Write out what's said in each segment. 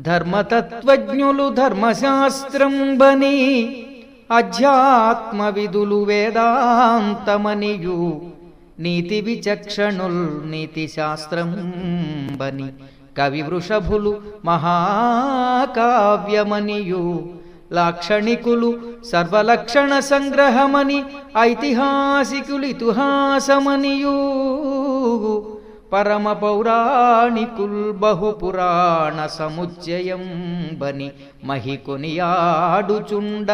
ధర్మతత్వజ్ఞులు ధర్మశాస్త్రంబని అధ్యాత్మ విధులు వేదాంతమనియు నీతి విచక్షణుల్ నీతి శాస్త్రంబని కవి వృషభులు మహాకావ్యమనియు లాక్షణికులు సర్వలక్షణ సంగ్రహమని ఐతిహాసికులితిహాసమనియు పరమ పౌరాణికుల్ బహుపురాణ సముచ్చయం బని మహికొనియాడుచుండ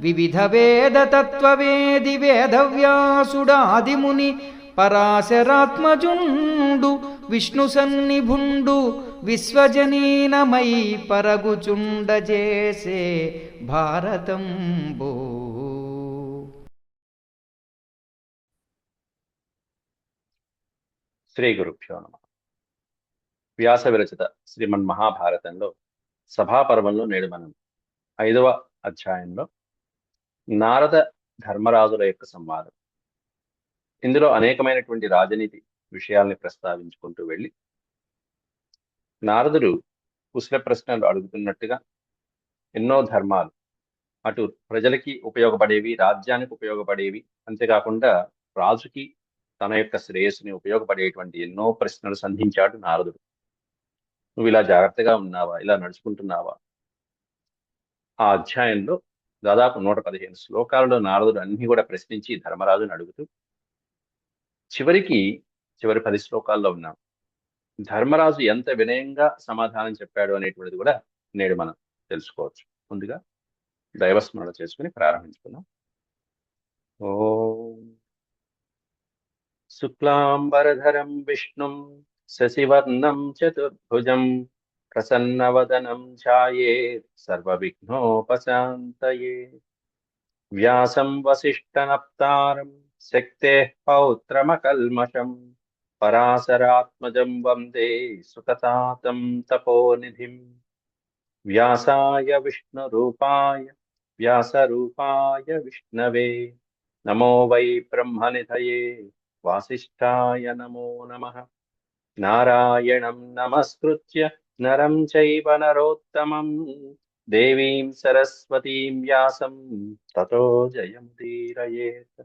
వివిధ వేద తత్వవేది వేదవ్యాసుడాదిముని పరాశరాత్మజుండు విష్ణు సన్నిభుండు విశ్వజనీనమై పరగుచుండ చేసే భారతంబో. శ్రీ గురుభ్యో నమః. వ్యాస విరచిత శ్రీమన్ మహాభారతంలో సభాపర్వంలో నేడు మనం 5వ అధ్యాయంలో నారద ధర్మరాజుల యొక్క సంవాదం. ఇందులో అనేకమైనటువంటి రాజనీతి విషయాల్ని ప్రస్తావించుకుంటూ వెళ్ళి నారదుడు కుశల ప్రశ్నలు అడుగుతున్నట్టుగా ఎన్నో ధర్మాలు అటు ప్రజలకి ఉపయోగపడేవి, రాజ్యానికి ఉపయోగపడేవి, అంతేకాకుండా రాజుకి తన యొక్క శ్రేయస్సుని ఉపయోగపడేటువంటి ఎన్నో ప్రశ్నలు సంధించాడు నారదుడు. నువ్వు ఇలా జాగ్రత్తగా ఉన్నావా, ఇలా నడుచుకుంటున్నావా? ఆ అధ్యాయంలో దాదాపు 115 శ్లోకాలలో నారదుడు అన్ని కూడా ప్రశ్నించి ధర్మరాజుని అడుగుతూ చివరి 10 శ్లోకాల్లో ఉన్నాం. ధర్మరాజు ఎంత వినయంగా సమాధానం చెప్పాడు అనేటువంటిది కూడా నేడు మనం తెలుసుకోవచ్చు. ముందుగా దైవస్మరణ చేసుకుని ప్రారంభించుకున్నాం. ఓం శుక్లాంబరధరం విష్ణుం శశివర్ణం చతుర్భుజం ప్రసన్నవదనం ఛాయేత్ సర్వవిఘ్నోపశాంతయే. వ్యాసం వసిష్ఠనప్తారం శక్తేః పౌత్రమకల్మషం పరాశరాత్మజం వందే సుతతాతం తపోనిధిం. వ్యాసాయ వ్యాసరూపాయ విష్ణవే నమో వై బ్రహ్మనిధయే వాసిష్ఠాయ నమో నమః. నారాయణం నమస్కృత్య నరం చైవ నరోత్తమం దేవీం సరస్వతీం వ్యాసం తతో జయముదీరయేత్.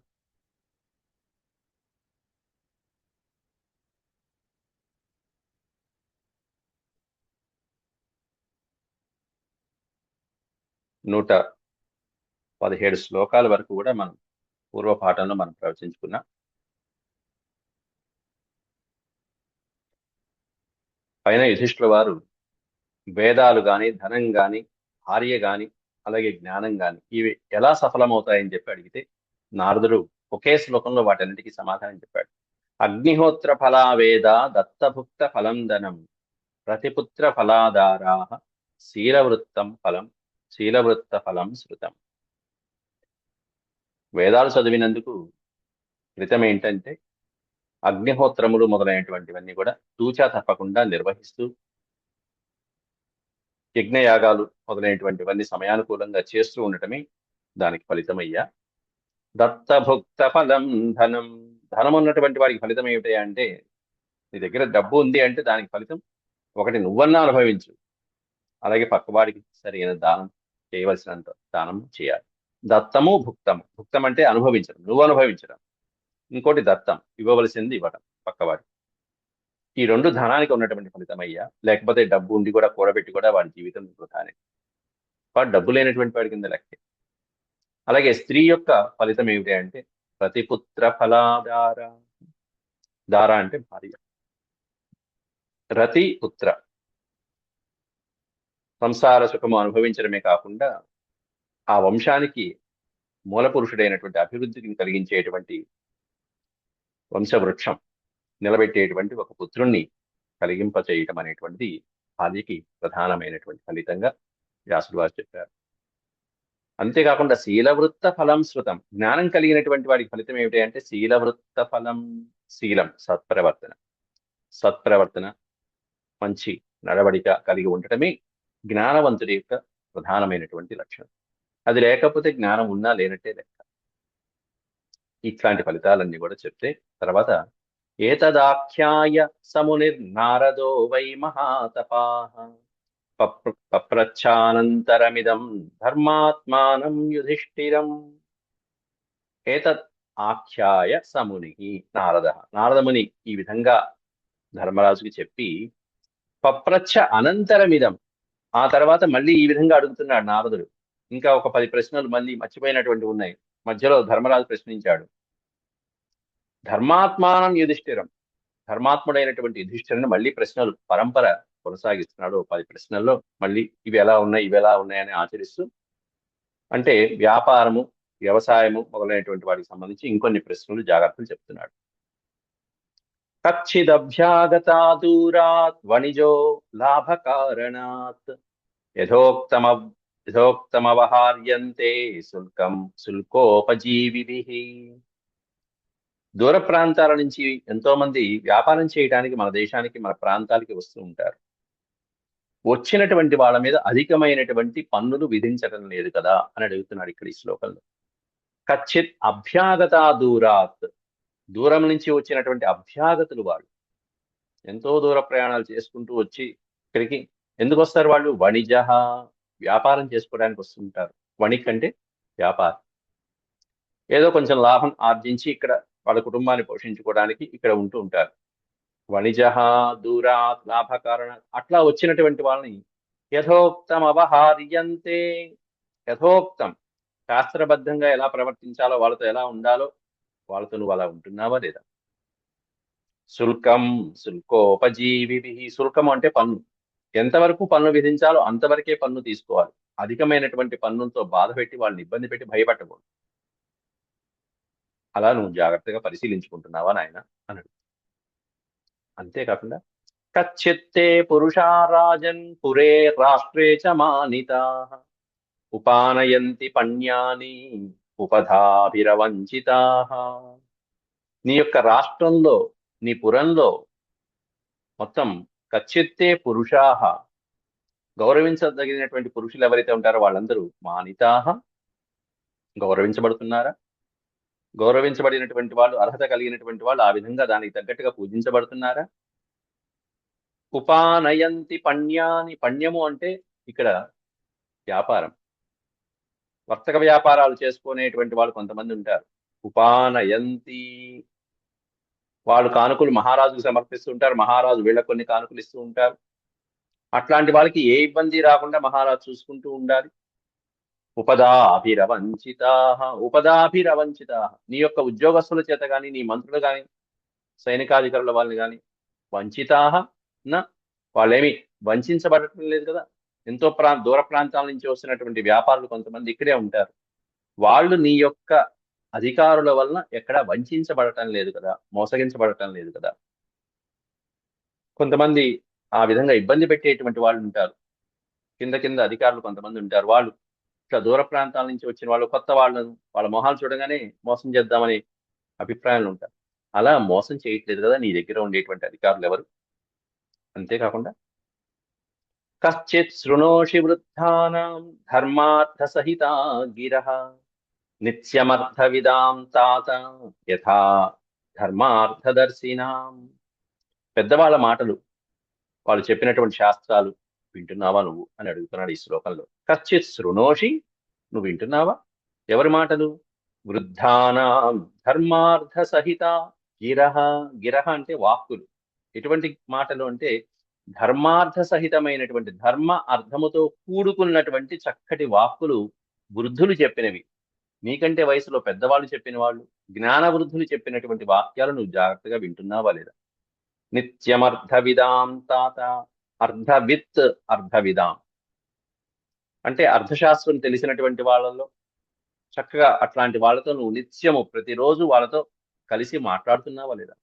నూట 17 శ్లోకాల వరకు కూడా మనం పూర్వపాఠంలో మనం ప్రవచించుకున్నాం. పైన యుధిష్ఠిర వారు వేదాలు గాని, ధనం గాని, భార్య గాని, అలాగే జ్ఞానం గాని ఇవి ఎలా సఫలమవుతాయని చెప్పి అడిగితే నారదుడు ఒకే శ్లోకంలో వాటన్నిటికీ సమాధానం చెప్పాడు. అగ్నిహోత్ర ఫలా వేద దత్తభుక్త ఫలం ధనం ప్రతిపుత్ర ఫలాధారా శీలవృత్త ఫలం శృతం. వేదాలు చదివినందుకు ఫలితం ఏంటంటే అగ్నిహోత్రములు మొదలైనటువంటివన్నీ కూడా తూచా తప్పకుండా నిర్వహిస్తూ యజ్ఞయాగాలు మొదలైనటువంటివన్నీ సమయానుకూలంగా చేస్తూ ఉండటమే దానికి ఫలితమయ్యా. దత్తభుక్త ఫలం ధనం, ధనం ఉన్నటువంటి వాడికి ఫలితం ఏమిటి అంటే నీ దగ్గర డబ్బు ఉంది అంటే దానికి ఫలితం ఒకటి నువ్వన్నా అనుభవించు, అలాగే పక్కవాడికి సరైన దానం చేయవలసినంత దానం చేయాలి. దత్తము భుక్తము. భుక్తం అంటే అనుభవించడం, నువ్వు అనుభవించడం. ఇంకోటి దత్తం, ఇవ్వవలసింది ఇవ్వడం పక్కవాడికి. ఈ రెండు ధనానికి ఉన్నటువంటి ఫలితమయ్యా. లేకపోతే డబ్బు ఉండి కూడా కూడబెట్టి కూడా వాడి జీవితం వృధానే. వాడు డబ్బు లేనటువంటి వాడి కింద లెక్కే. అలాగే స్త్రీ యొక్క ఫలితం ఏమిటి అంటే ప్రతిపుత్ర ఫలాధార. దార అంటే భార్య. రతి పుత్ర, సంసార సుఖము అనుభవించడమే కాకుండా ఆ వంశానికి మూల పురుషుడైనటువంటి అభివృద్ధిని కలిగించేటువంటి వంశవృక్షం నిలబెట్టేటువంటి ఒక పుత్రుణ్ణి కలిగింపచేయటం అనేటువంటిది భార్యకి ప్రధానమైనటువంటి ఫలితంగా వ్యాసుడు వారు చెప్పారు. అంతేకాకుండా శీలవృత్త ఫలం శృతం. జ్ఞానం కలిగినటువంటి వాడికి ఫలితం ఏమిటి అంటే శీలవృత్త ఫలం. శీలం సత్ప్రవర్తన మంచి నడవడిక కలిగి ఉండటమే జ్ఞానవంతుడి యొక్క ప్రధానమైనటువంటి లక్షణం. అది లేకపోతే జ్ఞానం ఉన్నా లేనట్టే లెక్క. ఇట్లాంటి ఫలితాలన్నీ కూడా చెప్తే తర్వాత ఏతదాఖ్యాయ సమునిర్నారదో వై మహాతపాః పప్రచ్ఛానంతరమిదం ధర్మాత్మానం యుధిష్ఠిరం ఏతత్ ఆఖ్యాయ సమునికి నారదముని ఈ విధంగా ధర్మరాజుకి చెప్పి పప్రచ్ఛ అనంతరమిదం ఆ తర్వాత మళ్ళీ ఈ విధంగా అడుగుతున్నాడు నారదుడు. ఇంకా ఒక 10 ప్రశ్నలు మళ్ళీ మర్చిపోయినటువంటి ఉన్నాయి. మధ్యలో ధర్మరాజు ప్రశ్నించాడు. ధర్మాత్మానం యుధిష్ఠిరం, ధర్మాత్ముడైనటువంటి యుధిష్ఠిరుని మళ్ళీ ప్రశ్నలు పరంపర కొనసాగిస్తున్నాడు. 10 ప్రశ్నల్లో మళ్ళీ ఇవి ఎలా ఉన్నాయని ఆచరిస్తూ, అంటే వ్యాపారము, వ్యవసాయము మొదలైనటువంటి వాటికి సంబంధించి ఇంకొన్ని ప్రశ్నలు జాగ్రత్తలు చెప్తున్నాడు. కచ్చిదభ్యాగతా దూరాత్ వణిజో లాభకారణాత్ యథోక్తమవహార్యంతే శుల్కోపజీవిభిః. దూర ప్రాంతాల నుంచి ఎంతో మంది వ్యాపారం చేయడానికి మన దేశానికి, మన ప్రాంతాలకి వస్తూ ఉంటారు. వచ్చినటువంటి వాళ్ళ మీద అధికమైనటువంటి పన్నులు విధించడం లేదు కదా అని అడుగుతున్నాడు ఇక్కడ ఈ శ్లోకంలో. కచ్చిత్ అభ్యాగతా దూరాత్, దూరం నుంచి వచ్చినటువంటి అభ్యాగతులు వాళ్ళు ఎంతో దూర ప్రయాణాలు చేసుకుంటూ వచ్చి ఇక్కడికి ఎందుకు వస్తారు? వాళ్ళు వణిజః, వ్యాపారం చేసుకోవడానికి వస్తుంటారు. వణిక్ అంటే వ్యాపారం. ఏదో కొంచెం లాభం ఆర్జించి ఇక్కడ వాళ్ళ కుటుంబాన్ని పోషించుకోవడానికి ఇక్కడ ఉంటూ ఉంటారు. వణిజః దూరాత్ లాభకారణ, అట్లా వచ్చినటువంటి వాళ్ళని యథోక్తం అవహార్యంతే, యథోక్తం శాస్త్రబద్ధంగా ఎలా ప్రవర్తించాలో, వాళ్ళతో ఎలా ఉండాలో వాళ్ళతో నువ్వు అలా ఉంటున్నావా లేదా? శుల్కోపజీవిభిః, శుల్కం అంటే పన్ను. ఎంతవరకు పన్ను విధించాలో అంతవరకే పన్ను తీసుకోవాలి. అధికమైనటువంటి పన్నులతో బాధ పెట్టి వాళ్ళని ఇబ్బంది పెట్టి భయపెట్టకూడదు. అలా నువ్వు జాగ్రత్తగా పరిశీలించుకుంటున్నావా నాయన అన్నాడు. అంతేకాకుండా కచ్చిత్తే పురుషా రాజన్ పురే రాష్ట్రే చ మానితాః ఉపానయంతి పణ్యాని ఉపధాభిరవంచితాః. నీ యొక్క రాష్ట్రంలో, నీ పురంలో మొత్తం కచ్చిత్తే పురుషాః, గౌరవించదగినటువంటి పురుషులు ఎవరైతే ఉంటారో వాళ్ళందరూ మానితాః, గౌరవించబడుతున్నారా? గౌరవించబడినటువంటి వాళ్ళు, అర్హత కలిగినటువంటి వాళ్ళు ఆ విధంగా దానికి తగ్గట్టుగా పూజించబడుతున్నారా? ఉపానయంతి పణ్యాని, పణ్యము అంటే ఇక్కడ వ్యాపారం, వర్తక వ్యాపారాలు చేసుకునేటువంటి వాళ్ళు కొంతమంది ఉంటారు. ఉపానయంతి, వాళ్ళు కానుకలు మహారాజుకు సమర్పిస్తుంటారు, మహారాజు వీళ్ళకు కొన్ని కానుకలు ఇస్తూ ఉంటారు. అట్లాంటి వాళ్ళకి ఏ ఇబ్బంది రాకుండా మహారాజు చూసుకుంటూ ఉండాలి. ఉపదాభిరవంచితాః, నీ యొక్క ఉద్యోగస్తుల చేత కానీ, నీ మంత్రులు కానీ, సైనికాధికారుల వాళ్ళని కానీ వంచితాః నా, వాళ్ళేమి వంచబడటం లేదు కదా. ఎంతో దూర ప్రాంతాల నుంచి వస్తున్నటువంటి వ్యాపారులు కొంతమంది ఇక్కడే ఉంటారు. వాళ్ళు నీ యొక్క అధికారుల వలన ఎక్కడ వంచబడటం లేదు కదా, మోసగించబడటం లేదు కదా. కొంతమంది ఆ విధంగా ఇబ్బంది పెట్టేటువంటి వాళ్ళు ఉంటారు. కింద అధికారులు కొంతమంది ఉంటారు. వాళ్ళు ఇట్లా దూర ప్రాంతాల నుంచి వచ్చిన వాళ్ళు, కొత్త వాళ్ళను, వాళ్ళ మొహాలు చూడగానే మోసం చేద్దామని అభిప్రాయాలు ఉంటారు. అలా మోసం చేయట్లేదు కదా నీ దగ్గర ఉండేటువంటి అధికారులు ఎవరు. అంతేకాకుండా కశ్చిత్ శృణోషి వృద్ధానాం ధర్మార్థ సహితా గిరః నిత్యమర్థ విదాం తాత యథా ధర్మార్థదర్శినాం. పెద్దవాళ్ళ మాటలు, వాళ్ళు చెప్పినటువంటి శాస్త్రాలు వింటున్నావా నువ్వు అని అడుగుతున్నాడు ఈ శ్లోకంలో. కశ్చిత్ శృణోషి, నువ్వు వింటున్నావా? ఎవరి మాటలు? వృద్ధానాం ధర్మార్థ సహిత గిరః, గిరః అంటే వాక్కులు. ఎటువంటి మాటలు అంటే ధర్మార్థ సహితమైనటువంటి, ధర్మ అర్థముతో కూడుకున్నటువంటి చక్కటి వాక్కులు వృద్ధులు చెప్పినవి. నీకంటే వయసులో పెద్దవాళ్ళు చెప్పిన వాళ్ళు, జ్ఞాన వృద్ధులు చెప్పినటువంటి వాక్యాలు నువ్వు జాగ్రత్తగా వింటున్నావా లేదా? నిత్యమర్థ విదాం తాత, అర్ధవిత్ అర్ధవిదాం అంటే అర్థశాస్త్రం తెలిసినటువంటి వాళ్ళలో చక్కగా అట్లాంటి వాళ్ళతో నువ్వు నిత్యము ప్రతిరోజు వాళ్ళతో కలిసి మాట్లాడుతున్నావా లేదా?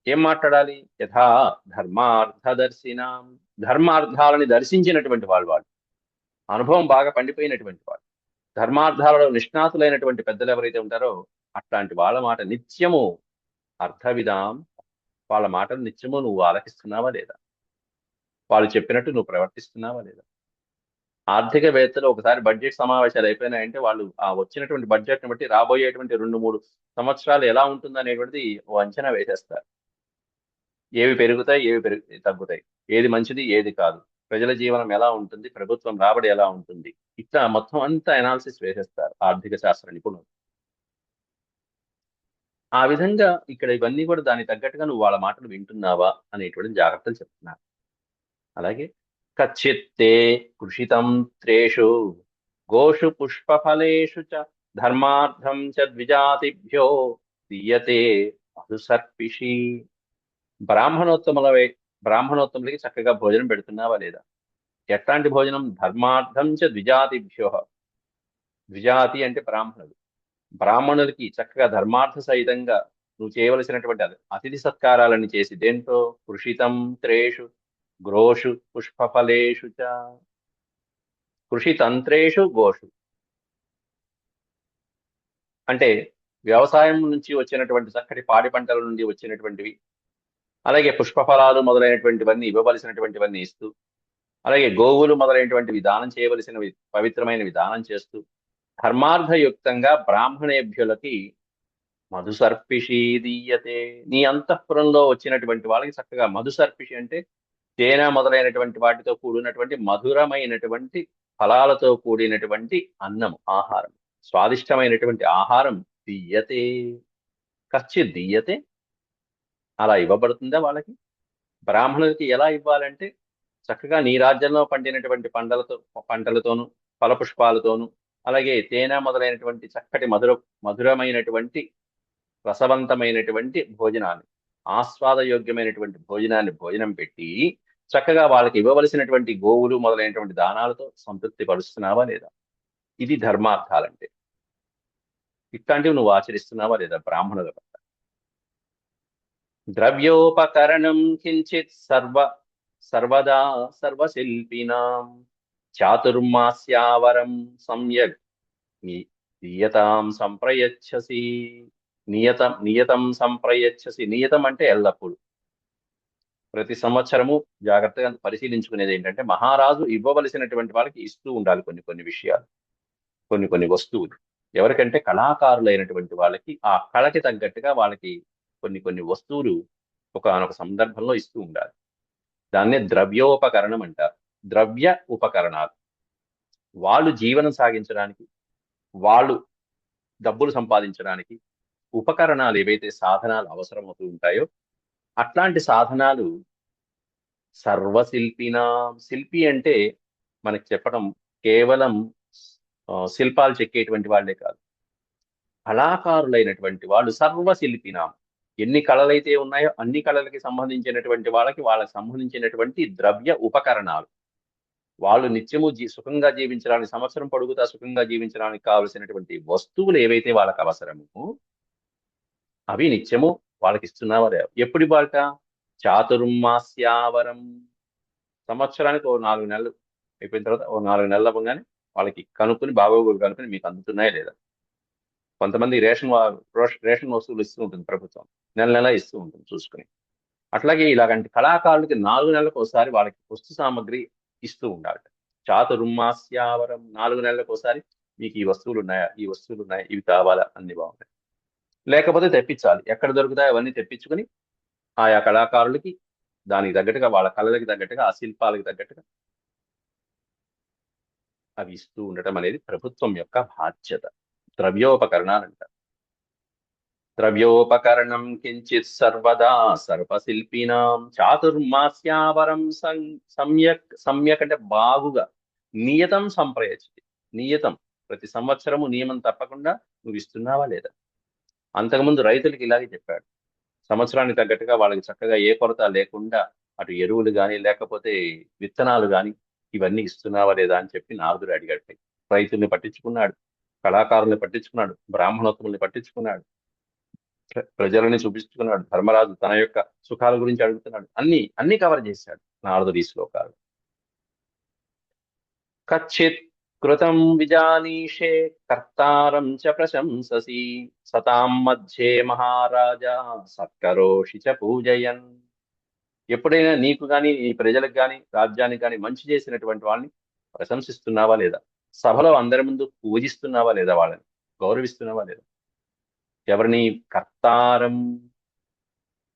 ఏం మాట్లాడాలి? యథా ధర్మార్థదర్శినాం, ధర్మార్థాలని దర్శించినటువంటి వాళ్ళు, అనుభవం బాగా పండిపోయినటువంటి వాళ్ళు, ధర్మార్థాలలో నిష్ణాతులైనటువంటి పెద్దలు ఎవరైతే ఉంటారో అట్లాంటి వాళ్ళ మాట నిత్యము అర్థవిదాం, వాళ్ళ మాటలు నిత్యము నువ్వు ఆలకిస్తున్నావా లేదా? వాళ్ళు చెప్పినట్టు నువ్వు ప్రవర్తిస్తున్నావా లేదా? ఆర్థికవేత్తలు ఒకసారి బడ్జెట్ సమావేశాలు అయిపోయినాయంటే వాళ్ళు ఆ వచ్చినటువంటి బడ్జెట్ని బట్టి రాబోయేటువంటి 2-3 సంవత్సరాలు ఎలా ఉంటుందనేటువంటిది ఓ అంచనా వేసేస్తారు. ఏవి పెరుగుతాయి, ఏవి తగ్గుతాయి, ఏది మంచిది, ఏది కాదు. ప్రజల జీవనం ఎలా ఉంటుంది, ప్రభుత్వం రాబడి ఎలా ఉంటుంది, ఇట్లా మొత్తం అంతా అనాలిసిస్ వేసేస్తారు ఆర్థిక శాస్త్ర నిపుణులు. ఆ విధంగా ఇక్కడ ఇవన్నీ కూడా దానికి తగ్గట్టుగా నువ్వు వాళ్ళ మాటలు వింటున్నావా అనేటువంటి జాగ్రత్తలు చెప్తున్నారు. అలాగే కచ్చిత్తే కృషితం త్రేషు గోషు పుష్పఫలేషు చ ధర్మార్థం చ ద్విజాతిభ్యో దీయతే మధుసర్పిషి. బ్రాహ్మణోత్తములకి చక్కగా భోజనం పెడుతున్నావా లేదా? ఎట్లాంటి భోజనం? ధర్మార్థం చ ద్విజాతిభ్యో. ద్విజాతి అంటే బ్రాహ్మణులు. బ్రాహ్మణులకి చక్కగా ధర్మార్థ సహితంగా నువ్వు చేయవలసినటువంటి అతిథి సత్కారాలను చేసి, దేంతో? కృషితం త్రేషు గ్రోషు పుష్పఫలేషు చ. కృషితంత్రేషు గోషు అంటే వ్యవసాయం నుంచి వచ్చినటువంటి చక్కటి పాడి పంటల నుండి వచ్చినటువంటివి, అలాగే పుష్పఫలాలు మొదలైనటువంటివన్నీ ఇవ్వవలసినటువంటివన్నీ ఇస్తూ, అలాగే గోవులు మొదలైనటువంటివి దానం చేయవలసినవి పవిత్రమైనవి దానం చేస్తూ, ధర్మార్థయుక్తంగా బ్రాహ్మణేభ్యులకి మధుసర్పిషి దీయతే. నీ అంతఃపురంలో వచ్చినటువంటి వాళ్ళకి చక్కగా మధుసర్పిషి అంటే తేనె మొదలైనటువంటి వాటితో కూడినటువంటి మధురమైనటువంటి ఫలాలతో కూడినటువంటి అన్నం, ఆహారం, స్వాదిష్టమైనటువంటి ఆహారం దీయతే. కచ్చి దీయతే, అలా ఇవ్వబడుతుందా వాళ్ళకి? బ్రాహ్మణులకి ఎలా ఇవ్వాలంటే చక్కగా నీ రాజ్యంలో పండినటువంటి పంటలతోనూ ఫలపుష్పాలతోనూ, అలాగే తేనె మొదలైనటువంటి చక్కటి మధురమైనటువంటి రసవంతమైనటువంటి భోజనాన్ని, ఆస్వాదయోగ్యమైనటువంటి భోజనం పెట్టి చక్కగా వాళ్ళకి ఇవ్వవలసినటువంటి గోవులు మొదలైనటువంటి దానాలతో సంతృప్తి పరుస్తున్నావా లేదా? ఇది ధర్మార్థాలంటే. ఇట్లాంటివి నువ్వు ఆచరిస్తున్నావా లేదా బ్రాహ్మణుల పట్ల? ద్రవ్యోపకరణం కించిత్ సర్వదా సర్వశిల్పినాం చాతుర్మాస్యావరం సమ్యక్ నియతం సంప్రయచ్చసి. నియతం సంప్రయచ్చసి. నియతం అంటే ఎల్లప్పుడు, ప్రతి సంవత్సరము జాగ్రత్తగా పరిశీలించుకునేది ఏంటంటే మహారాజు ఇవ్వవలసినటువంటి వాళ్ళకి ఇస్తూ ఉండాలి కొన్ని విషయాలు, కొన్ని వస్తువులు. ఎవరికంటే కళాకారులైనటువంటి వాళ్ళకి ఆ కళకి తగ్గట్టుగా వాళ్ళకి కొన్ని వస్తువులు ఒకానొక సందర్భంలో ఇస్తూ ఉండాలి. దాన్నే ద్రవ్యోపకరణం అంటారు. ద్రవ్య ఉపకరణాలు. వాళ్ళు జీవనం సాగించడానికి, వాళ్ళు డబ్బులు సంపాదించడానికి ఉపకరణాలు ఏవైతే సాధనాలు అవసరమవుతూ ఉంటాయో అట్లాంటి సాధనాలు సర్వశిల్పినా. శిల్పి అంటే మనకి చెప్పడం కేవలం శిల్పాలు చెక్కేటువంటి వాళ్ళే కాదు, కళాకారులైనటువంటి వాళ్ళు సర్వశిల్పినా. ఎన్ని కళలైతే ఉన్నాయో అన్ని కళలకి సంబంధించినటువంటి వాళ్ళకి సంబంధించినటువంటి ద్రవ్య ఉపకరణాలు, వాళ్ళు నిత్యము సుఖంగా జీవించడానికి, సంవత్సరం పొడుగుతా సుఖంగా జీవించడానికి కావలసినటువంటి వస్తువులు ఏవైతే వాళ్ళకి అవసరమో అవి నిత్యము వాళ్ళకి ఇస్తున్నావా? ఎప్పుడు ఇవ్వాలట? చాతుర్మాస్యావరం. సంవత్సరానికి ఓ 4 నెలలు అయిపోయిన తర్వాత ఓ 4 నెలలు అవ్వగానే వాళ్ళకి బాగోగులు కనుక్కుని మీకు అందుతున్నాయా లేదా? కొంతమంది రేషన్ వస్తువులు ఇస్తూ ఉంటుంది ప్రభుత్వం, నెల ఇస్తూ ఉంటుంది చూసుకుని. అట్లాగే ఇలాగంటి కళాకారులకి 4 నెలలకు ఒకసారి వాళ్ళకి వస్తు సామగ్రి ఇస్తూ ఉండాలి. చాతుర్మాస్యావరం. 4 నెలలకు ఒకసారి మీకు ఈ వస్తువులు ఉన్నాయా, ఇవి కావాలా, అన్ని బాగున్నాయి. లేకపోతే తెప్పించాలి. ఎక్కడ దొరుకుతాయో అవన్నీ తెప్పించుకుని ఆయా కళాకారులకి దానికి తగ్గట్టుగా, వాళ్ళ కళలకి తగ్గట్టుగా, ఆ శిల్పాలకు తగ్గట్టుగా అవి ఇస్తూ ఉండటం అనేది ప్రభుత్వం యొక్క బాధ్యత. ద్రవ్యోపకరణాలు అంటారు. ద్రవ్యోపకరణం కించిత్ సర్వదా సర్వశిల్పినాం చాతుర్మాస్యావరం సమ్యక్ అంటే బాగుగా నియతం సంప్రయచ్చతి. నియతం, ప్రతి సంవత్సరము నియమం తప్పకుండా నువ్వు ఇస్తున్నావా లేదా? అంతకుముందు రైతులకి ఇలాగే చెప్పాడు. సంవత్సరానికి తగ్గట్టుగా వాళ్ళకి చక్కగా ఏ కొరత లేకుండా అటు ఎరువులు కానీ లేకపోతే విత్తనాలు కానీ ఇవన్నీ ఇస్తున్నావా లేదా అని చెప్పి నారదుడు అడిగాడు. రైతుల్ని పట్టించుకున్నాడు, కళాకారుల్ని పట్టించుకున్నాడు, బ్రాహ్మణోత్తముల్ని పట్టించుకున్నాడు, ప్రజలని చూపించుకున్నాడు, ధర్మరాజు తన యొక్క సుఖాల గురించి అడుగుతున్నాడు. అన్ని కవర్ చేశాడు నారదుడు ఈ శ్లోకాలు. కచ్చిత్ కృతం విజానీషే కర్తారం చ ప్రశంససి సతాం మధ్యే మహారాజా సత్కరోషి చ పూజయన్. ఎప్పుడైనా నీకు కానీ ఈ ప్రజలకు కానీ రాజ్యానికి కానీ మంచి చేసినటువంటి వాళ్ళని ప్రశంసిస్తున్నావా లేదా? సభలో అందరి ముందు పూజిస్తున్నావా లేదా? వాళ్ళని గౌరవిస్తున్నావా లేదా? ఎవరిని? కర్తారం,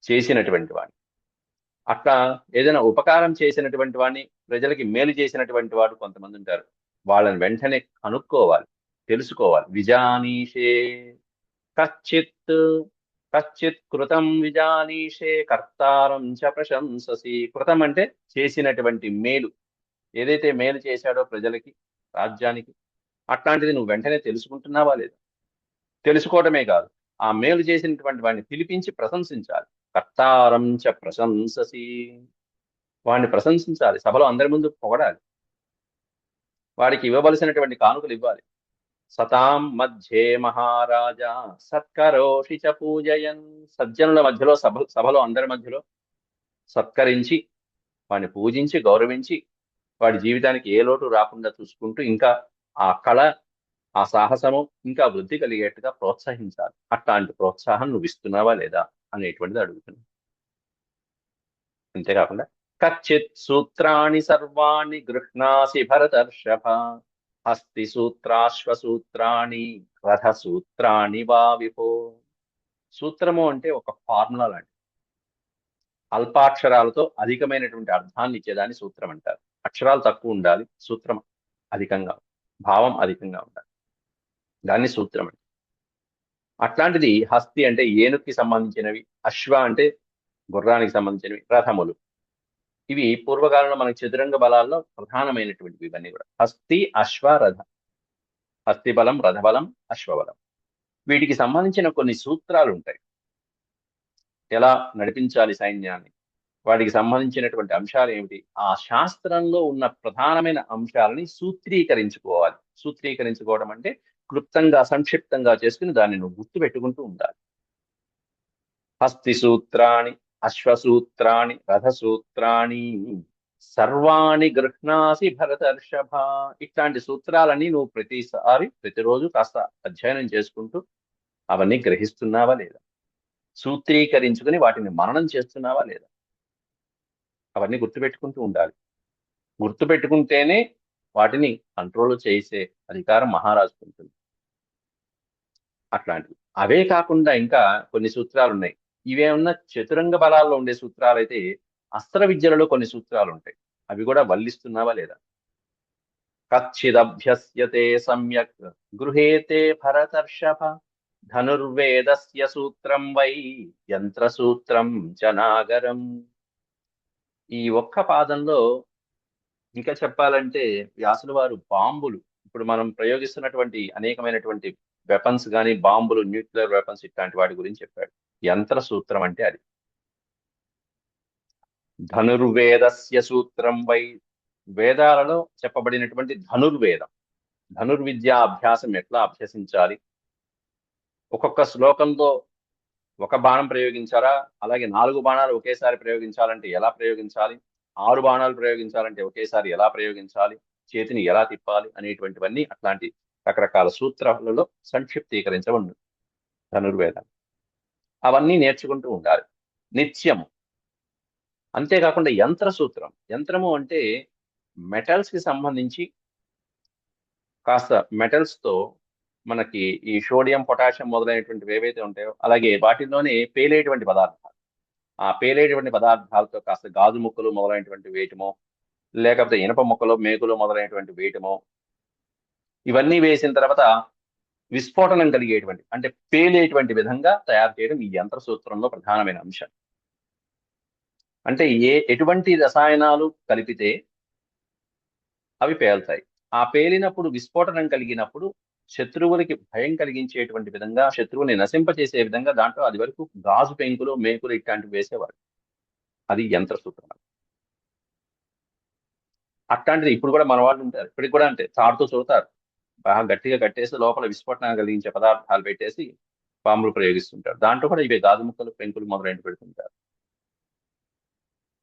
చేసినటువంటి వాడిని. అట్లా ఏదైనా ఉపకారం చేసినటువంటి వాడిని ప్రజలకి మేలు చేసినటువంటి వాడు కొంతమంది ఉంటారు. వాళ్ళని వెంటనే కనుక్కోవాలి, తెలుసుకోవాలి. విజానీషే కచ్చిత్ కచ్చిత్ కృతం విజానీషే కర్తారం చ ప్రశంససి. కృతం అంటే చేసినటువంటి మేలు, ఏదైతే మేలు చేశాడో ప్రజలకి, రాజ్యానికి, అట్లాంటిది నువ్వు వెంటనే తెలుసుకుంటున్నావా లేదా? తెలుసుకోవడమే కాదు, ఆ మేలు చేసినటువంటి వాడిని పిలిపించి ప్రశంసించాలి. కర్తారం చ ప్రశంససి, వాడిని ప్రశంసించాలి, సభలో అందరి ముందు పొగడాలి, వాడికి ఇవ్వవలసినటువంటి కానుకలు ఇవ్వాలి. సతాం మధ్యే మహారాజా సత్కరోషి చ పూజయన్. సజ్జనుల మధ్యలో, సభలో అందరి మధ్యలో సత్కరించి, వాడిని పూజించి, గౌరవించి, వాడి జీవితానికి ఏ లోటు రాకుండా చూసుకుంటూ, ఇంకా ఆ కళ, ఆ సాహసము ఇంకా వృద్ధి కలిగేట్టుగా ప్రోత్సహించాలి. అట్లాంటి ప్రోత్సాహం నువ్వు ఇస్తున్నావా లేదా అనేటువంటిది అడుగుతున్నా. అంతేకాకుండా కచ్చిత్ సూత్రాణి సర్వాణి గృహ్ణాసి భరతర్షభ హస్తి సూత్రాశ్వసూత్రాణి రథ సూత్రాణి వా విభో. సూత్రము అంటే ఒక ఫార్ములా లాంటి, అల్పాక్షరాలతో అధికమైనటువంటి అర్థాన్ని ఇచ్చేదాన్ని సూత్రం అంటారు. అక్షరాలు తక్కువ ఉండాలి, సూత్రం అధికంగా, భావం అధికంగా ఉండాలి, దాన్ని సూత్రం అంటారు. అట్లాంటిది హస్తి అంటే ఏనుగుకి సంబంధించినవి, అశ్వ అంటే గుర్రానికి సంబంధించినవి, రథములు. ఇవి పూర్వకాలంలో మనకి చతురంగ బలాల్లో ప్రధానమైనటువంటివి ఇవన్నీ కూడా. హస్తి, అశ్వ, రథ. హస్తి బలం, రథబలం, అశ్వబలం. వీటికి సంబంధించిన కొన్ని సూత్రాలు ఉంటాయి. ఎలా నడిపించాలి సైన్యాన్ని, వాటికి సంబంధించినటువంటి అంశాలు ఏమిటి, ఆ శాస్త్రంలో ఉన్న ప్రధానమైన అంశాలని సూత్రీకరించుకోవాలి. సూత్రీకరించుకోవడం అంటే క్లుప్తంగా, సంక్షిప్తంగా చేసుకుని దాన్ని నువ్వు గుర్తు పెట్టుకుంటూ ఉండాలి. హస్తి సూత్రాన్ని, అశ్వసూత్రాన్ని, రథసూత్రాన్ని సర్వాణి గృహ్ణాసి భరతర్షభ. ఇట్లాంటి సూత్రాలన్నీ నువ్వు ప్రతిరోజు కాస్త అధ్యయనం చేసుకుంటూ అవన్నీ గ్రహిస్తున్నావా లేదా, సూత్రీకరించుకుని వాటిని మననం చేస్తున్నావా లేదా, అవన్నీ గుర్తుపెట్టుకుంటూ ఉండాలి. గుర్తుపెట్టుకుంటేనే వాటిని కంట్రోల్ చేసే అధికారం మహారాజుకు ఉంటుంది. అట్లాంటివి. అవే కాకుండా ఇంకా కొన్ని సూత్రాలు ఉన్నాయి. ఇవేమన్నా చతురంగ బలాల్లో ఉండే సూత్రాలు అయితే, అస్త్ర విద్యలలో కొన్ని సూత్రాలు ఉంటాయి. అవి కూడా వల్లిస్తున్నావా లేదా? కచ్చిదభ్యస్యతే సమ్యక్ గృహేతే భరతర్షభ ధనుర్వేదస్య సూత్రం వై యంత్రసూత్రం చ నాగరం. ఈ ఒక్క పాదంలో ఇంకా చెప్పాలంటే వ్యాసుల వారు బాంబులు, ఇప్పుడు మనం ప్రయోగిస్తున్నటువంటి అనేకమైనటువంటి వెపన్స్ కానీ, బాంబులు, న్యూక్లియర్ వెపన్స్, ఇట్లాంటి వాటి గురించి చెప్పాడు. యంత్ర సూత్రం అంటే అది. ధనుర్వేదస్య సూత్రం వై, వేదాలలో చెప్పబడినటువంటి ధనుర్వేదం, ధనుర్విద్యా అభ్యాసం ఎట్లా అభ్యసించాలి, ఒక్కొక్క శ్లోకంలో ఒక బాణం ప్రయోగించాలా, అలాగే 4 బాణాలు ఒకేసారి ప్రయోగించాలంటే ఎలా ప్రయోగించాలి, 6 బాణాలు ప్రయోగించాలంటే ఒకేసారి ఎలా ప్రయోగించాలి, చేతిని ఎలా తిప్పాలి అనేటువంటివన్నీ అట్లాంటి రకరకాల సూత్రాలలో సంక్షిప్తీకరించబడి ధనుర్వేదం. అవన్నీ నేర్చుకుంటూ ఉండాలి నిత్యము. అంతేకాకుండా యంత్ర సూత్రం, యంత్రము అంటే మెటల్స్ కి సంబంధించి కాస్త మెటల్స్ తో మనకి ఈ సోడియం, పొటాషియం మొదలైనటువంటివి ఏవైతే ఉంటాయో, అలాగే వాటిలోనే పేలేటువంటి పదార్థాలు, ఆ పేలేటువంటి పదార్థాలతో కాస్త గాజు ముక్కలు మొదలైనటువంటి వేయటమో, లేకపోతే ఇనప ముక్కలు, మేకులు మొదలైనటువంటి వేయటమో, ఇవన్నీ వేసిన తర్వాత విస్ఫోటనం కలిగేటువంటి అంటే పేలేటువంటి విధంగా తయారు చేయడం ఈ యంత్ర సూత్రంలో ప్రధానమైన అంశం. అంటే ఎటువంటి రసాయనాలు కలిపితే అవి పేలుతాయి, ఆ పేలినప్పుడు విస్ఫోటనం కలిగినప్పుడు శత్రువులకి భయం కలిగించేటువంటి విధంగా, శత్రువుని నశింపచేసే విధంగా దాంట్లో అది వరకు గాజు పెంకులు, మేకులు ఇట్లాంటివి వేసేవాడు. అది యంత్ర సూత్రం. అట్లాంటిది ఇప్పుడు కూడా మన వాళ్ళు ఉంటారు, ఇప్పటికి కూడా అంటే తాడుతో చూడతారు, బాగా గట్టిగా కట్టేసి లోపల విస్ఫోటనం కలిగించే పదార్థాలు పెట్టేసి బాంబులు ప్రయోగిస్తుంటారు. దాంట్లో కూడా ఇవే గాజు ముక్కలు, పెంకులు మొదలైన పెడుతుంటారు.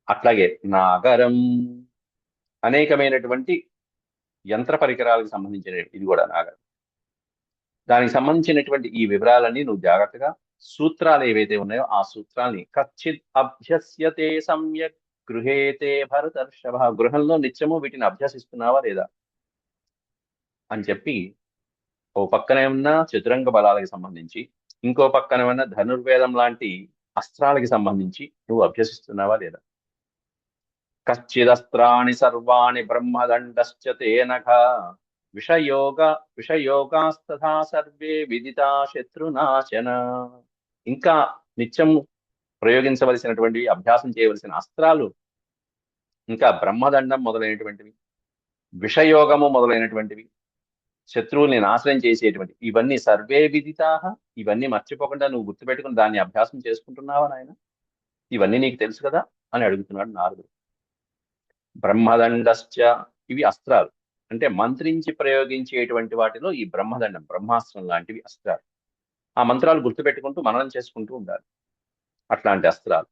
అట్లాగే నాగరం, అనేకమైనటువంటి యంత్ర పరికరాలకు సంబంధించిన ఇది కూడా నాగరం. దానికి సంబంధించినటువంటి ఈ వివరాలన్నీ నువ్వు జాగ్రత్తగా, సూత్రాలు ఏవైతే ఉన్నాయో ఆ సూత్రాల్ని కచ్చిత్ అభ్యస్యతే సమ్యక్ గృహేతే భరతర్షభ, గృహంలో నిత్యము వీటిని అభ్యసిస్తున్నావా లేదా అని చెప్పి, ఓ పక్కనే ఉన్న చతురంగ బలాలకు సంబంధించి, ఇంకో పక్కన ఉన్న ధనుర్వేదం లాంటి అస్త్రాలకి సంబంధించి నువ్వు అభ్యసిస్తున్నావా లేదా. కశ్చిదస్త్రాణి సర్వాణి బ్రహ్మదండశ్చ తేనఘ విషయోగాస్తథా సర్వే విదితా శత్రునాశన. ఇంకా నిత్యం ప్రయోగించవలసినటువంటి అభ్యాసం చేయవలసిన అస్త్రాలు ఇంకా బ్రహ్మదండం మొదలైనటువంటివి, విషయోగము మొదలైనటువంటివి, శత్రువుల్ని నాశనం చేసేటువంటి ఇవన్నీ సర్వే విదితాహ. ఇవన్నీ మర్చిపోకుండా నువ్వు గుర్తుపెట్టుకుని దాన్ని అభ్యాసం చేసుకుంటున్నావా నాయన? ఇవన్నీ నీకు తెలుసు కదా అని అడుగుతున్నాడు నారదుడు. బ్రహ్మదండశ్చ, ఇవి అస్త్రాలు అంటే మంత్రించి ప్రయోగించేటువంటి వాటిలో ఈ బ్రహ్మదండం, బ్రహ్మాస్త్రం లాంటివి అస్త్రాలు. ఆ మంత్రాలు గుర్తుపెట్టుకుంటూ మననం చేసుకుంటూ ఉండాలి. అట్లాంటి అస్త్రాలు.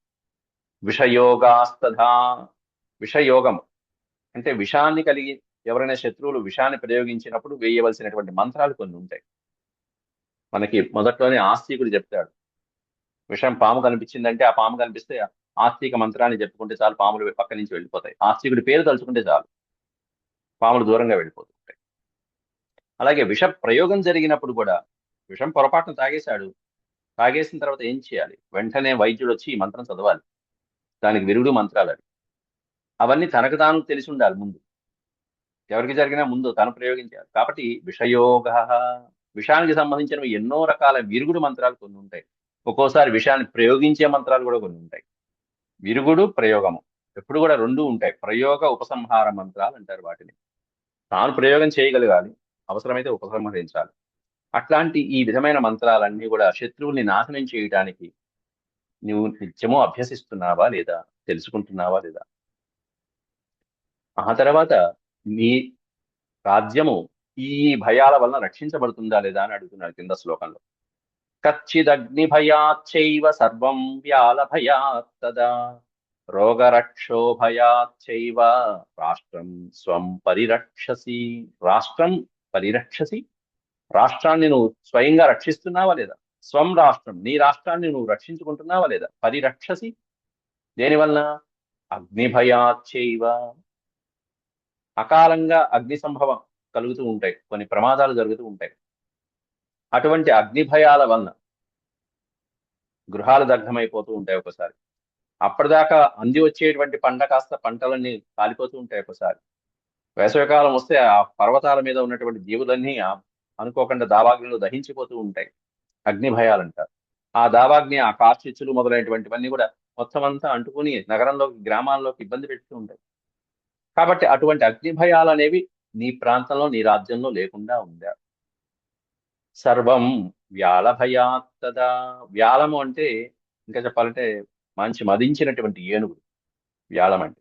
విషయోగాస్తథా, విషయోగం అంటే విషాన్ని కలిగి ఎవరైనా శత్రువులు విషాన్ని ప్రయోగించినప్పుడు వేయవలసినటువంటి మంత్రాలు కొన్ని ఉంటాయి. మనకి మొదట్లోనే ఆస్తికుడు చెప్తాడు, విషం పాము కనిపించిందంటే ఆ పాము కనిపిస్తే ఆస్తిక మంత్రాన్ని చెప్పుకుంటే చాలు, పాములు పక్క నుంచి వెళ్ళిపోతాయి. ఆస్తికుడి పేరు తలుచుకుంటే చాలు, పాములు దూరంగా వెళ్ళిపోతూ ఉంటాయి. అలాగే విష ప్రయోగం జరిగినప్పుడు కూడా, విషం పొరపాటున తాగేసిన తర్వాత ఏం చేయాలి? వెంటనే వైద్యుడు వచ్చి ఈ మంత్రం చదవాలి. దానికి విరుగుడు మంత్రాలు అవి. అవన్నీ తనకు తాను తెలిసి ఉండాలి ముందు. ఎవరికి జరిగినా ముందు తను ప్రయోగించాలి. కాబట్టి విషయోగ, విషానికి సంబంధించినవి ఎన్నో రకాల విరుగుడు మంత్రాలు కొన్ని ఉంటాయి. ఒక్కోసారి విషయాన్ని ప్రయోగించే మంత్రాలు కూడా కొన్ని ఉంటాయి. విరుగుడు, ప్రయోగము ఎప్పుడు కూడా రెండు ఉంటాయి. ప్రయోగ ఉపసంహార మంత్రాలు అంటారు వాటిని. తాను ప్రయోగం చేయగలగాలి, అవసరమైతే ఉపసంహరించాలి. అట్లాంటి ఈ విధమైన మంత్రాలన్నీ కూడా శత్రువుల్ని నాశనం చేయడానికి నువ్వు నిత్యము అభ్యసిస్తున్నావా లేదా, తెలుసుకుంటున్నావా లేదా? ఆ తర్వాత నీ రాజ్యము ఈ భయాల వలన రక్షించబడుతుందా లేదా అని అడుగుతున్నాడు కింద శ్లోకంలో. కచ్చిదగ్ని భయాచ్చైవ సర్వం వ్యాల భయాత్ తదా రోగరక్షో భయాచ్చైవ రాష్ట్రం స్వం పరిరక్షసి. రాష్ట్రం పరిరక్షసి, రాష్ట్రాన్ని నువ్వు స్వయంగా రక్షిస్తున్నావా లేదా? స్వం రాష్ట్రం, నీ రాష్ట్రాన్ని నువ్వు రక్షించుకుంటున్నావా లేదా? పరిరక్షసి, దేనివల్ల? అగ్ని భయాచ్చైవ, అకాలంగా అగ్ని సంభవం కలుగుతూ ఉంటాయి, కొన్ని ప్రమాదాలు జరుగుతూ ఉంటాయి. అటువంటి అగ్ని భయాల వలన గృహాలు దగ్ధమైపోతూ ఉంటాయి ఒకసారి. అప్పటిదాకా అంది వచ్చేటువంటి పంట కాస్త పంటలన్నీ కాలిపోతూ ఉంటాయి ఒకసారి. వేసవికాలం వస్తే ఆ పర్వతాల మీద ఉన్నటువంటి జీవులన్నీ అనుకోకుండా దావాగ్నిలో దహించిపోతూ ఉంటాయి. అగ్ని భయాలు అంటారు. ఆ దావాగ్ని, ఆ కార్చిచ్చులు మొదలైనటువంటివన్నీ కూడా మొత్తం అంతా అంటుకుని నగరంలోకి, గ్రామాల్లోకి ఇబ్బంది పెడుతూ ఉంటాయి. కాబట్టి అటువంటి అగ్ని భయాలు అనేవి నీ ప్రాంతంలో, నీ రాజ్యంలో లేకుండా ఉందా. సర్వం వ్యాల భయాత్తదా. వ్యాలము అంటే ఇంకా చెప్పాలంటే మంచి మదించినటువంటి ఏనుగులు వ్యాలం అంటే.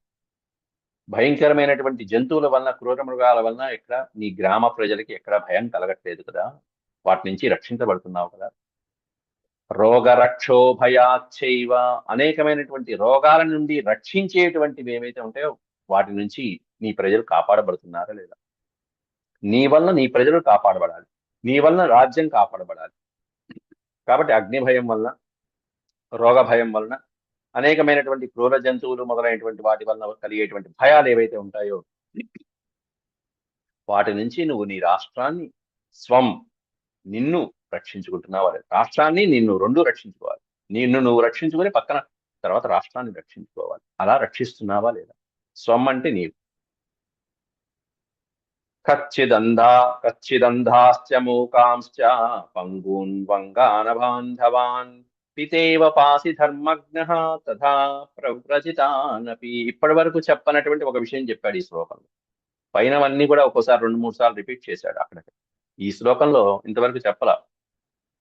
భయంకరమైనటువంటి జంతువుల వలన, క్రూర మృగాల వలన ఎక్కడ నీ గ్రామ ప్రజలకి ఎక్కడ భయం కలగట్లేదు కదా, వాటి నుంచి రక్షించబడుతున్నావు కదా. రోగరక్షో భయాచ్చైవ, అనేకమైనటువంటి రోగాల నుండి రక్షించేటువంటివి ఏవైతే ఉంటాయో వాటి నుంచి నీ ప్రజలు కాపాడబడుతున్నారా లేదా? నీ వలన నీ ప్రజలు కాపాడబడాలి, నీ వలన రాజ్యం కాపాడబడాలి. కాబట్టి అగ్ని భయం వలన, రోగ భయం వలన, అనేకమైనటువంటి క్రూర జంతువులు మొదలైనటువంటి వాటి వలన కలిగేటువంటి భయాలు ఏవైతే ఉంటాయో వాటి నుంచి నువ్వు నీ రాష్ట్రాన్ని, స్వం, నిన్ను రక్షించుకుంటున్నావా లేదా? రాష్ట్రాన్ని, నిన్ను రెండు రక్షించుకోవాలి. నిన్ను నువ్వు రక్షించుకొని పక్కన తర్వాత రాష్ట్రాన్ని రక్షించుకోవాలి. అలా రక్షిస్తున్నావా లేదా? స్వం అంటే నీవు. కచ్చిదంధాశ్చ మూకాంశ్చ పంగూన్ వంగాన బాంధవాన్ పితేవ పాసి ధర్మజ్ఞః తథా ప్రవ్రజితానపి. ఇప్పటి వరకు చెప్పనటువంటి ఒక విషయం చెప్పాడు ఈ శ్లోకంలో. పైనవన్నీ కూడా ఒక్కోసారి 2-3 సార్లు రిపీట్ చేశాడు అక్కడ. ఈ శ్లోకంలో ఇంతవరకు చెప్పలా.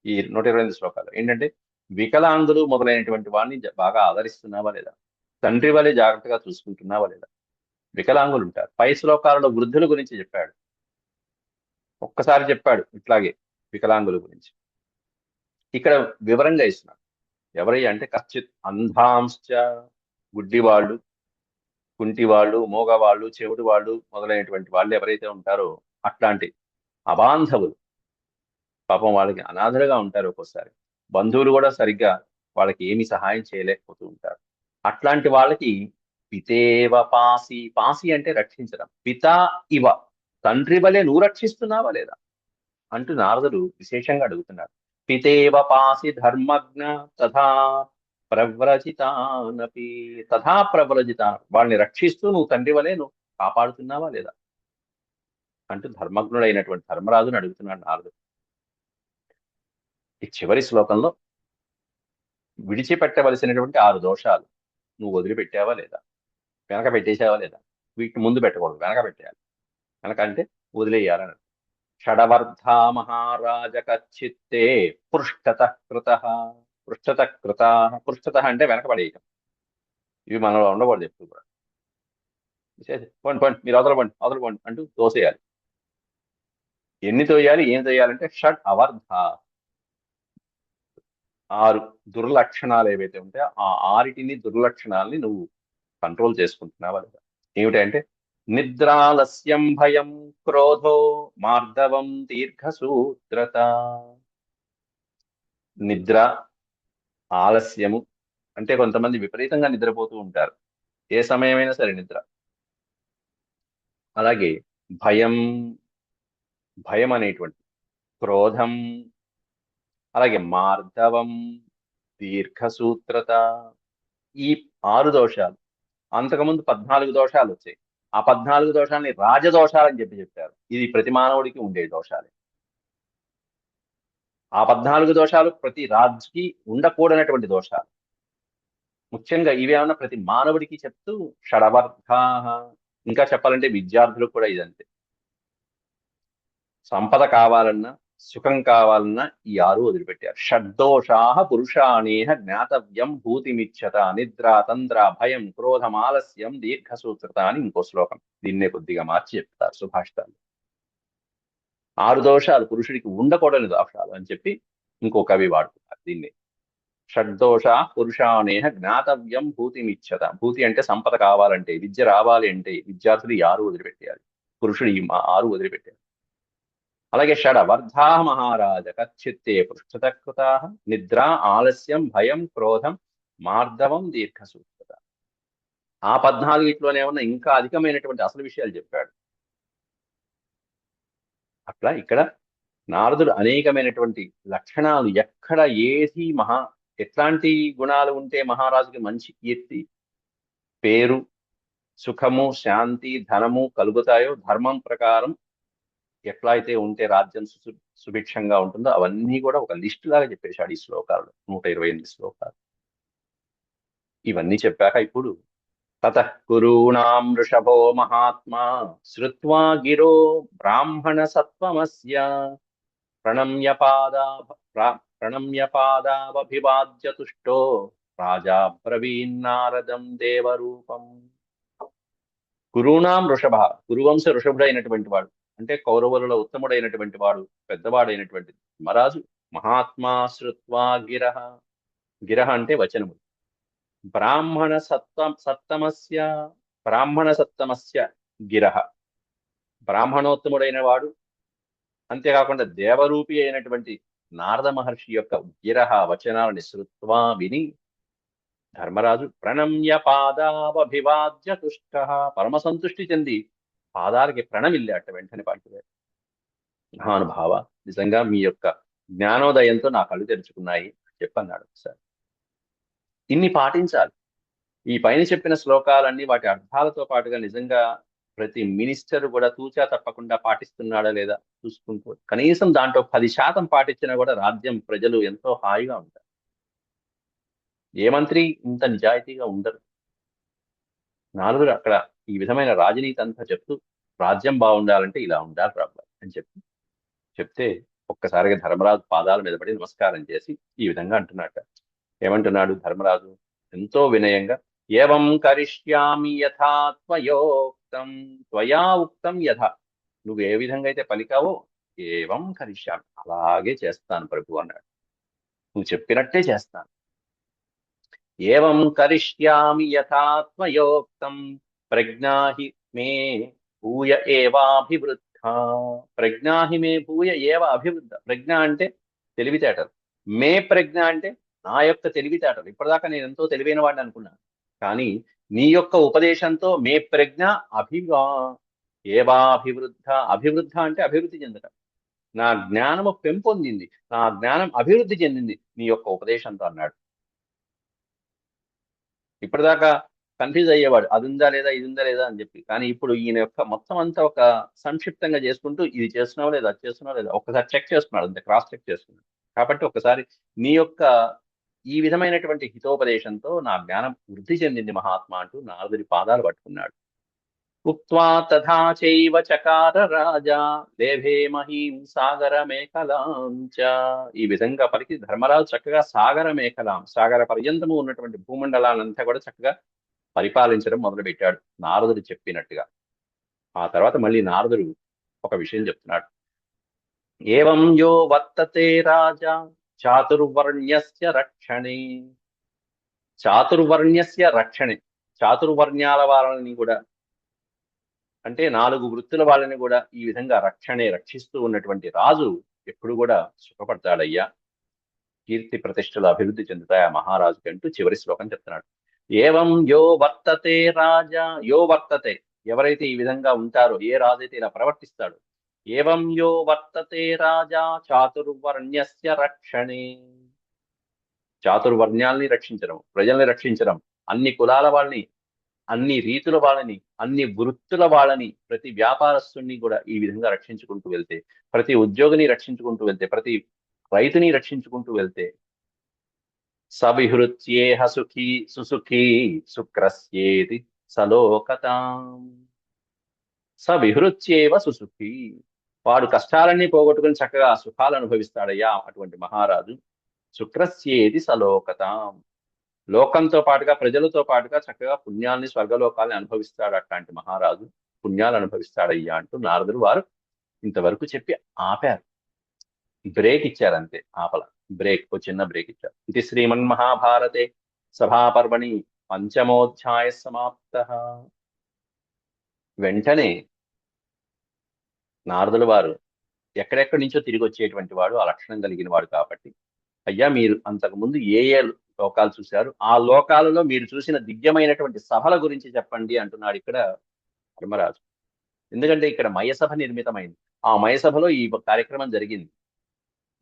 ఈ 128 శ్లోకాలు ఏంటంటే, వికలాంగులు మొదలైనటువంటి వాడిని బాగా ఆదరిస్తున్నావా లేదా? తండ్రి వలె జాగ్రత్తగా చూసుకుంటున్నావా లేదా? వికలాంగులు ఉంటారు. పై శ్లోకాలలో వృద్ధుల గురించి చెప్పాడు, ఒక్కసారి చెప్పాడు ఇట్లాగే వికలాంగుల గురించి. ఇక్కడ వివరంగా ఇస్తున్నాడు. ఎవరయ్యా అంటే కశ్చిత్ అంధాంశ్చ, గుడ్డివాళ్ళు, కుంటివాళ్ళు, మోగవాళ్ళు, చెవిటి వాళ్ళు మొదలైనటువంటి వాళ్ళు ఎవరైతే ఉంటారో అట్లాంటి అబాంధవులు, పాపం వాళ్ళకి అనాథలుగా ఉంటారు. ఒక్కోసారి బంధువులు కూడా సరిగ్గా వాళ్ళకి ఏమి సహాయం చేయలేకపోతూ ఉంటారు. అట్లాంటి వాళ్ళకి పితేవ పాసి, పాసి అంటే రక్షించడం, పితా ఇవ, తండ్రి వలె నువ్వు రక్షిస్తున్నావా లేదా అంటూ నారదుడు విశేషంగా అడుగుతున్నాడు. పితేవ పాసి ధర్మజ్ఞ తథా ప్రవ్రజితానపి తథా ప్రవ్రజితాన్, వాళ్ళని రక్షిస్తూ నువ్వు తండ్రి వలె నువ్వు కాపాడుతున్నావా లేదా అంటూ ధర్మజ్ఞుడైనటువంటి ధర్మరాజుని అడుగుతున్నాడు నారదుడు. ఈ చివరి శ్లోకంలో విడిచిపెట్టవలసినటువంటి 6 దోషాలు నువ్వు వదిలిపెట్టావా లేదా, వెనక పెట్టేశావా లేదా. వీటిని ముందు పెట్టకూడదు, వెనక పెట్టేయాలి. వెనక అంటే వదిలేయాలని. షడవర్ధా మహారాజ కచ్చిత్తే పృష్ఠత కృత. పృష్ఠత కృత, పృష్ఠత అంటే వెనకబడేయటం. ఇవి మనలో ఉండకూడదు ఎప్పుడు కూడా. పోండి పోండి, మీరు అవతల పోండి, అవతల పోండి అంటూ తోసేయాలి. ఎన్ని తోయాలి, ఏం తోయాలంటే షడ్ అవర్ధ, 6 దుర్లక్షణాలు ఏవైతే ఉంటాయో ఆ 6 దుర్లక్షణాలని నువ్వు కంట్రోల్ చేసుకుంటున్నావా లేదా. ఏమిటంటే నిద్రాలస్యం భయం క్రోధో మార్దవం దీర్ఘసూత్రత. నిద్ర, ఆలస్యము అంటే కొంతమంది విపరీతంగా నిద్రపోతూ ఉంటారు, ఏ సమయమైనా సరే నిద్ర. అలాగే భయం, భయం అనేటువంటి క్రోధం, అలాగే మార్దవం, దీర్ఘసూత్రత, ఈ 6 దోషాలు. అంతకుముందు 14 దోషాలు వచ్చాయి. ఆ 14 దోషాలని రాజదోషాలని చెప్పారు. ఇది ప్రతి మానవుడికి ఉండే దోషాలే. ఆ 14 దోషాలు ప్రతి రాజుకి ఉండకూడనటువంటి దోషాలు. ముఖ్యంగా ఇవేమన్నా ప్రతి మానవుడికి చెప్తూ షడవర్ధా. ఇంకా చెప్పాలంటే విద్యార్థులకు కూడా ఇదంతే. సంపద కావాలన్నా, సుఖం కావాలన్నా ఈ 6 వదిలిపెట్టారు. షడ్దోషాః పురుషాణేహ జ్ఞాతవ్యం భూతిమిచ్చత నిద్ర తంద్ర భయం క్రోధం ఆలస్యం దీర్ఘసూత్రత అని ఇంకో శ్లోకం. దీన్నే కొద్దిగా మార్చి చెప్తారు సుభాషితాలు. 6 దోషాలు పురుషుడికి ఉండకూడని దోషాలు అని చెప్పి ఇంకో కవి వాడుతున్నారు దీన్ని. షడ్దోషా పురుషాణేహ జ్ఞాతవ్యం భూతిమిచ్చత. భూతి అంటే సంపద కావాలంటే, విద్య రావాలి అంటే విద్యార్థులు ఈ 6 వదిలిపెట్టారు, పురుషుడు ఈ 6 వదిలిపెట్టారు. అలాగే షడవర్ధా మహారాజ కచ్చిత్తే పృష్ఠత కృతా నిద్ర ఆలస్యం భయం క్రోధం మార్దవం దీర్ఘసూత్రత. ఆ 14 ఉన్న ఇంకా అధికమైనటువంటి అసలు విషయాలు చెప్పాడు. అట్లా ఇక్కడ నారదుడు అనేకమైనటువంటి లక్షణాలు, ఎక్కడ ఏది ఎట్లాంటి గుణాలు ఉంటే మహారాజుకి మంచి కీర్తి, పేరు, సుఖము, శాంతి, ధనము కలుగుతాయో, ధర్మం ప్రకారం ఎట్లా అయితే ఉంటే రాజ్యం సుభిక్షంగా ఉంటుందో అవన్నీ కూడా ఒక లిస్ట్ లాగా చెప్పేశాడు ఈ శ్లోకాలు, 128 శ్లోకాలు. ఇవన్నీ చెప్పాక ఇప్పుడు తతః కురూణాం వృషభో మహాత్మా శ్రుత్వా గిరో బ్రాహ్మణ సత్వమస్య ప్రణమ్య పాదావభివాద్య తుష్టో రాజా బ్రవీన్నారదం దేవరూపం. కురూణాం వృషభ, కురువంశ వృషభుడైనటువంటి వాడు అంటే కౌరవులలో ఉత్తముడైనటువంటి వాడు, పెద్దవాడైనటువంటి ధర్మరాజు. మహాత్మా శ్రుత్వా గిరః, గిరః అంటే వచనము. బ్రాహ్మణ సత్తమస్య, బ్రాహ్మణ సత్తమస్య గిరః, బ్రాహ్మణోత్తముడైన వాడు. అంతేకాకుండా దేవరూపి అయినటువంటి నారద మహర్షి యొక్క గిరః వచనాలని శ్రుత్వా విని ధర్మరాజు ప్రణమ్య పాదావభివాద్య తుష్ట, పరమ సంతుష్టి చెంది పాదాలకి ప్రణమిల్లాట. వెంటనే పాల్గొన్నాడు. మహానుభావ, నిజంగా మీ యొక్క జ్ఞానోదయంతో నా కళ్ళు తెరుచుకున్నాయి చెప్పన్నాడు. సార్ ఇన్ని పాటించాలి. ఈ పైన చెప్పిన శ్లోకాలన్నీ వాటి అర్థాలతో పాటుగా నిజంగా ప్రతి మినిస్టర్ కూడా తూచా తప్పకుండా పాటిస్తున్నాడా లేదా చూసుకుంటూ, కనీసం దాంట్లో 10% పాటించినా కూడా రాజ్యం, ప్రజలు ఎంతో హాయిగా ఉంటారు. ఏ మంత్రి ఇంత నిజాయితీగా ఉండరు. నారదుడు అక్కడ ఈ విధమైన రాజనీతి అంతా చెప్తూ రాజ్యం బాగుండాలంటే ఇలా ఉండాలి రాబా అని చెప్తే ఒక్కసారిగా ధర్మరాజు పాదాల మీద పడి నమస్కారం చేసి ఈ విధంగా అంటున్నట్ట. ఏమంటున్నాడు ధర్మరాజు ఎంతో వినయంగా, ఏవం కరిష్యామి యథా త్వయోక్తం, త్వయా ఉక్తం యథా, నువ్వు ఏ విధంగా అయితే పలికావో ఏవం కరిష్యామి, అలాగే చేస్తాను ప్రభు అన్నాడు. నువ్వు చెప్పినట్టే చేస్తాను. ఏవం కరిష్యామి యథా త్వయోక్తం ప్రజ్ఞాహి మే భూయ ఏవాభివృద్ధ, ప్రజ్ఞాహి మే భూయ ఏవ అభివృద్ధ. ప్రజ్ఞ అంటే తెలివితేటలు, మే ప్రజ్ఞ అంటే నా యొక్క తెలివితేటలు. ఇప్పటిదాకా నేను ఎంతో తెలివైన వాడిని అనుకున్నాను, కానీ నీ యొక్క ఉపదేశంతో మే ప్రజ్ఞ ఏవాభివృద్ధ, అభివృద్ధ అంటే అభివృద్ధి చెందటం. నా జ్ఞానము పెంపొందింది, నా జ్ఞానం అభివృద్ధి చెందింది నీ యొక్క ఉపదేశంతో అన్నాడు. ఇప్పటిదాకా కన్ఫ్యూజ్ అయ్యేవాడు, అది ఉందా లేదా, ఇది ఉందా లేదా అని చెప్పి. కానీ ఇప్పుడు ఈయన యొక్క మొత్తం అంతా ఒక సంక్షిప్తంగా చేసుకుంటూ, ఇది చేస్తున్నావా లేదా, అది చేస్తున్నావా లేదా, ఒక్కసారి చెక్ చేస్తున్నాడు, అంతే, క్రాస్ చెక్ చేస్తున్నాడు. కాబట్టి ఒకసారి నీ యొక్క ఈ విధమైనటువంటి హితోపదేశంతో నా జ్ఞానం వృద్ధి చెందింది మహాత్మా అంటూ నారదుడి పాదాలు పట్టుకున్నాడు. ఉక్త్వా తథా చైవ చకార రాజా లేభే మహీం సాగర మేఖలాం చ. ఈ విధంగా పలికి ధర్మరాజు చక్కగా సాగర మేఖలాం, సాగర పర్యంతము ఉన్నటువంటి భూమండలాలంతా కూడా చక్కగా పరిపాలించడం మొదలుపెట్టాడు నారదుడు చెప్పినట్టుగా. ఆ తర్వాత మళ్ళీ నారదుడు ఒక విషయం చెప్తున్నాడు. ఏవం యో వర్తతే రాజా చాతుర్వర్ణ్యస్య రక్షణే. చాతుర్వర్ణ్యస్య రక్షణే, చాతుర్వర్ణ్యాల వాళ్ళని కూడా, అంటే 4 వృత్తుల వాళ్ళని కూడా ఈ విధంగా రక్షిస్తూ ఉన్నటువంటి రాజు ఎప్పుడు కూడా సుఖపడతాడయ్యా, కీర్తి ప్రతిష్టలు అభివృద్ధి చెందుతాయి ఆ మహారాజుకి అంటూ చివరి శ్లోకం చెప్తున్నాడు. ఏవం యో వర్తతే రాజా, యో వర్తతే, ఎవరైతే ఈ విధంగా ఉంటారో, ఏ రాజు అయితే ఇలా ప్రవర్తిస్తాడో, ఏవం యో వర్తతే రాజా చాతుర్వర్ణ్యస్య రక్షణే. చాతుర్వర్ణ్యాల్ని రక్షించడం, ప్రజల్ని రక్షించడం, అన్ని కులాల వాళ్ళని, అన్ని రీతుల వాళ్ళని, అన్ని వృత్తుల వాళ్ళని, ప్రతి వ్యాపారస్తుని కూడా ఈ విధంగా రక్షించుకుంటూ వెళ్తే, ప్రతి ఉద్యోగిని రక్షించుకుంటూ వెళ్తే, ప్రతి రైతుని రక్షించుకుంటూ వెళ్తే, సవిహృత్యేహ సుఖీ సుసుఖీ శుక్రస్యేతి సలోకతాం. సవిహృత్యేవ సుసుఖీ, వాడు కష్టాలన్నీ పోగొట్టుకుని చక్కగా సుఖాలు అనుభవిస్తాడయ్యా అటువంటి మహారాజు. శుక్రస్యేది సలోకతాం, లోకంతో పాటుగా, ప్రజలతో పాటుగా చక్కగా పుణ్యాల్ని, స్వర్గలోకాల్ని అనుభవిస్తాడు అట్లాంటి మహారాజు, పుణ్యాలు అనుభవిస్తాడయ్యా అంటూ నారదుడు వారు ఇంతవరకు చెప్పి ఆపారు. బ్రేక్ ఇచ్చారు అంతే, ఆపల, బ్రేక్, ఒక చిన్న బ్రేక్ ఇచ్చారు. ఇది శ్రీమన్మహాభారతే సభాపర్వణి పంచమోధ్యాయ సమాప్త. వెంటనే నారదుల వారు ఎక్కడెక్కడి నుంచో తిరిగి వచ్చేటువంటి వాడు, ఆ లక్షణం కలిగిన వాడు కాబట్టి, అయ్యా మీరు అంతకుముందు ఏ ఏ లోకాలు చూశారు, ఆ లోకాలలో మీరు చూసిన దివ్యమైనటువంటి సభల గురించి చెప్పండి అంటున్నాడు ఇక్కడ ధర్మరాజు. ఎందుకంటే ఇక్కడ మయసభ నిర్మితమైంది, ఆ మయసభలో ఈ కార్యక్రమం జరిగింది.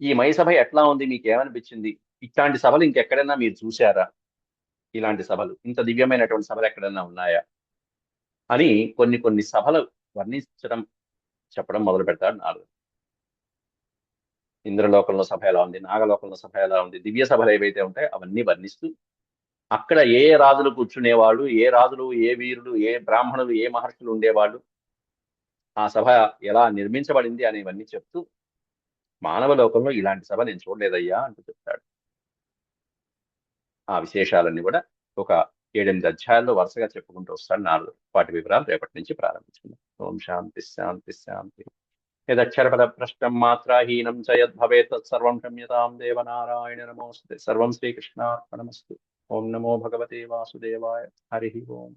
ఈ మయసభ ఎట్లా ఉంది, మీకు ఏమనిపించింది, ఇట్లాంటి సభలు ఇంకెక్కడైనా మీరు చూశారా, ఇలాంటి సభలు, ఇంత దివ్యమైనటువంటి సభలు ఎక్కడైనా ఉన్నాయా అని కొన్ని సభలు వర్ణించడం, చెప్పడం మొదలు పెడతాడు నారదుడు. ఇంద్రలోకంలో సభ ఎలా ఉంది, నాగలోకంలో సభ ఎలా ఉంది, దివ్య సభలు ఏవైతే ఉంటాయో అవన్నీ వర్ణిస్తూ, అక్కడ ఏ రాజులు కూర్చునేవాళ్ళు, ఏ రాజులు, ఏ వీరులు, ఏ బ్రాహ్మణులు, ఏ మహర్షులు ఉండేవాళ్ళు, ఆ సభ ఎలా నిర్మించబడింది అనేవన్నీ చెప్తూ, మానవ లోకంలో ఇలాంటి సభ నేను చూడలేదయ్యా అంటూ చెప్తాడు. ఆ విశేషాలన్నీ కూడా ఒక 7-8 అధ్యాయాల్లో వరుసగా చెప్పుకుంటూ వస్తాడు నారదుడు. వాటి వివరాలు రేపటి నుంచి ప్రారంభించుకుందాం. ఓం శాంతి శాంతి శాంతి. యదక్షరపద భ్రష్టం మాత్రాహీనం చ యద్భవేత్ తత్సర్వం క్షమ్యతాం దేవనారాయణ నమోస్తుతే. సర్వం శ్రీకృష్ణార్పణమస్తు. ఓం నమో భగవతే వాసుదేవాయ. హరి ఓం.